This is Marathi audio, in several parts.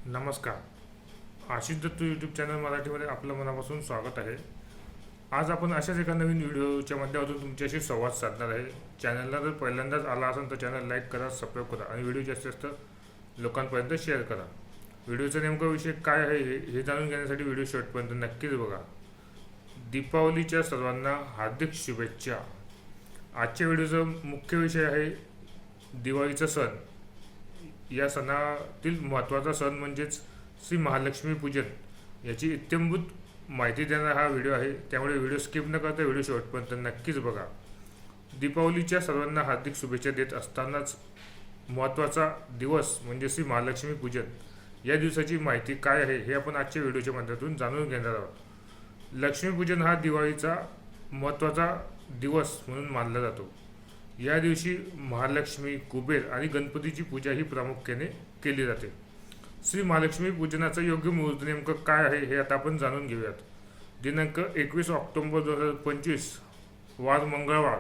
नमस्कार. आशिष दत्तू यूट्यूब चॅनल मराठीमध्ये आपलं मनापासून स्वागत आहे. आज आपण अशाच एका नवीन व्हिडिओच्या माध्यमातून तुमच्याशी संवाद साधणार आहे. चॅनलला जर पहिल्यांदाच आला असेल तर चॅनल लाईक करा, सबस्क्राईब करा आणि व्हिडिओ जास्तीत जास्त लोकांपर्यंत शेअर करा. व्हिडिओचा नेमका विषय काय आहे हे जाणून घेण्यासाठी व्हिडिओ शेवटपर्यंत नक्कीच बघा. दीपावलीच्या सर्वांना हार्दिक शुभेच्छा. आजच्या व्हिडिओचा मुख्य विषय आहे दिवाळीचा सण. या सणातील महत्त्वाचा सण म्हणजेच श्री महालक्ष्मी पूजन. याची इत्थंभूत माहिती देणारा हा व्हिडिओ आहे, त्यामुळे व्हिडिओ स्किप न करता व्हिडिओ शेवटपर्यंत नक्कीच बघा. दीपावलीच्या सर्वांना हार्दिक शुभेच्छा देत असतानाच महत्त्वाचा दिवस म्हणजे श्री महालक्ष्मी पूजन. या दिवसाची माहिती काय आहे हे आपण आजच्या व्हिडिओच्या माध्यमातून जाणून घेणार आहोत. लक्ष्मीपूजन हा दिवाळीचा महत्त्वाचा दिवस म्हणून मानला जातो. या दिवशी महालक्ष्मी, कुबेर आणि गणपतीची पूजा ही प्रामुख्याने केली जाते. श्री महालक्ष्मी पूजनाचं योग्य मुहूर्त नेमकं काय आहे हे आता आपण जाणून घेऊयात. दिनांक 21 ऑक्टोबर 2025 वार मंगळवार.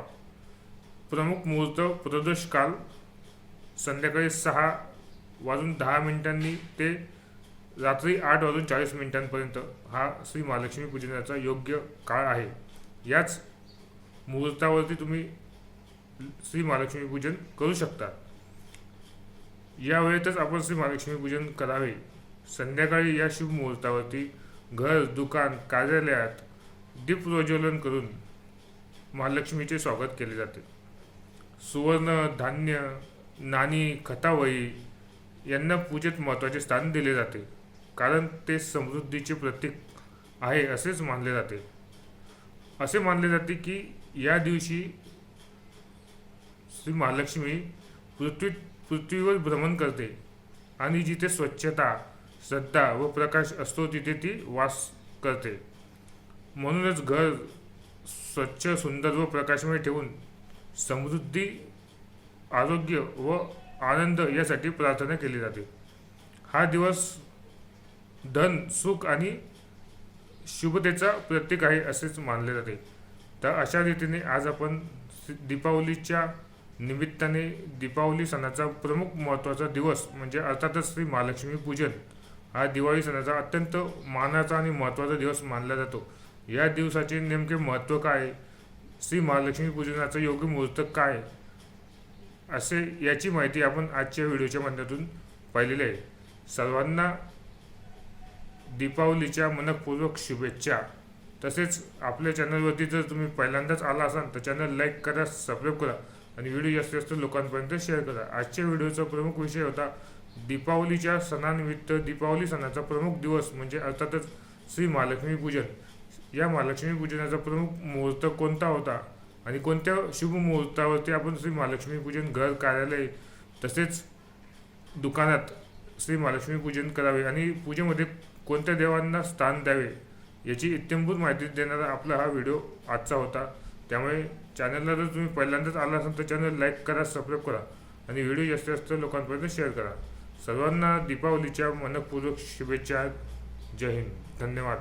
प्रमुख मुहूर्त प्रदोष काल संध्याकाळी 6:10 ते रात्री 8:40 हा श्री महालक्ष्मी पूजनाचा योग्य काळ आहे. याच मुहूर्तावरती तुम्ही श्री महालक्ष्मी पूजन करू शकता. या वेळेतच आपण श्री महालक्ष्मी पूजन करावे. संध्याकाळी या शुभ मुहूर्तावरती घर, दुकान, कार्यालयात दीप प्रज्वलन करून महालक्ष्मीचे स्वागत केले जाते. सुवर्ण, धान्य, नाणी, खतावळी यांना पूजेत महत्त्वाचे स्थान दिले जाते, कारण ते समृद्धीचे प्रतीक आहे असेच मानले जाते. असे मानले जाते की या दिवशी श्री महालक्ष्मी पृथ्वीवर भ्रमण करते आणि जिथे स्वच्छता, श्रद्धा व प्रकाश असतो तिथे ती वास करते. म्हणूनच घर स्वच्छ, सुंदर व प्रकाशमय ठेवून समृद्धी, आरोग्य व आनंद यासाठी प्रार्थना केली जाते. हा दिवस धन, सुख आणि शुभतेचा प्रतीक आहे असेच मानले जाते. तर अशा रीतीने आज आपण दीपावलीच्या निमित्ताने दीपावली सणाचा प्रमुख महत्त्वाचा दिवस म्हणजे अर्थातच श्री महालक्ष्मी पूजन हा दिवाळी सणाचा अत्यंत मानाचा आणि महत्त्वाचा दिवस मानला जातो. या दिवसाचे नेमके महत्त्व काय, श्री महालक्ष्मी पूजनाचं योग्य मुहूर्त काय असे याची माहिती आपण आजच्या व्हिडिओच्या माध्यमातून पाहिलेली आहे. सर्वांना दीपावलीच्या मनपूर्वक शुभेच्छा. तसेच आपल्या चॅनलवरती जर तुम्ही पहिल्यांदाच आला असाल तर चॅनल लाईक करा, सबस्क्राईब करा आणि व्हिडिओ जास्तीत जास्त लोकांपर्यंत शेअर करा. आजच्या व्हिडिओचा प्रमुख विषय होता दीपावलीच्या सणानिमित्त दीपावली सणाचा प्रमुख दिवस म्हणजे अर्थातच श्री महालक्ष्मी पूजन. या महालक्ष्मी पूजनाचा प्रमुख मुहूर्त कोणता होता आणि कोणत्या शुभ मुहूर्तावरती आपण श्री महालक्ष्मी पूजन घर, कार्यालय तसेच दुकानात श्री महालक्ष्मी पूजन करावे आणि पूजेमध्ये कोणत्या देवांना स्थान द्यावे याची इत्थंभूत माहिती देणारा आपला हा व्हिडिओ आजचा होता. त्यामुळे चॅनलला जर तुम्ही पहिल्यांदाच आला असाल तर चॅनल लाईक करा, सबस्क्राईब करा आणि व्हिडिओ जास्तीत जास्त लोकांपर्यंत शेअर करा. सर्वांना दीपावलीच्या मनपूर्वक शुभेच्छा. जय हिंद. धन्यवाद.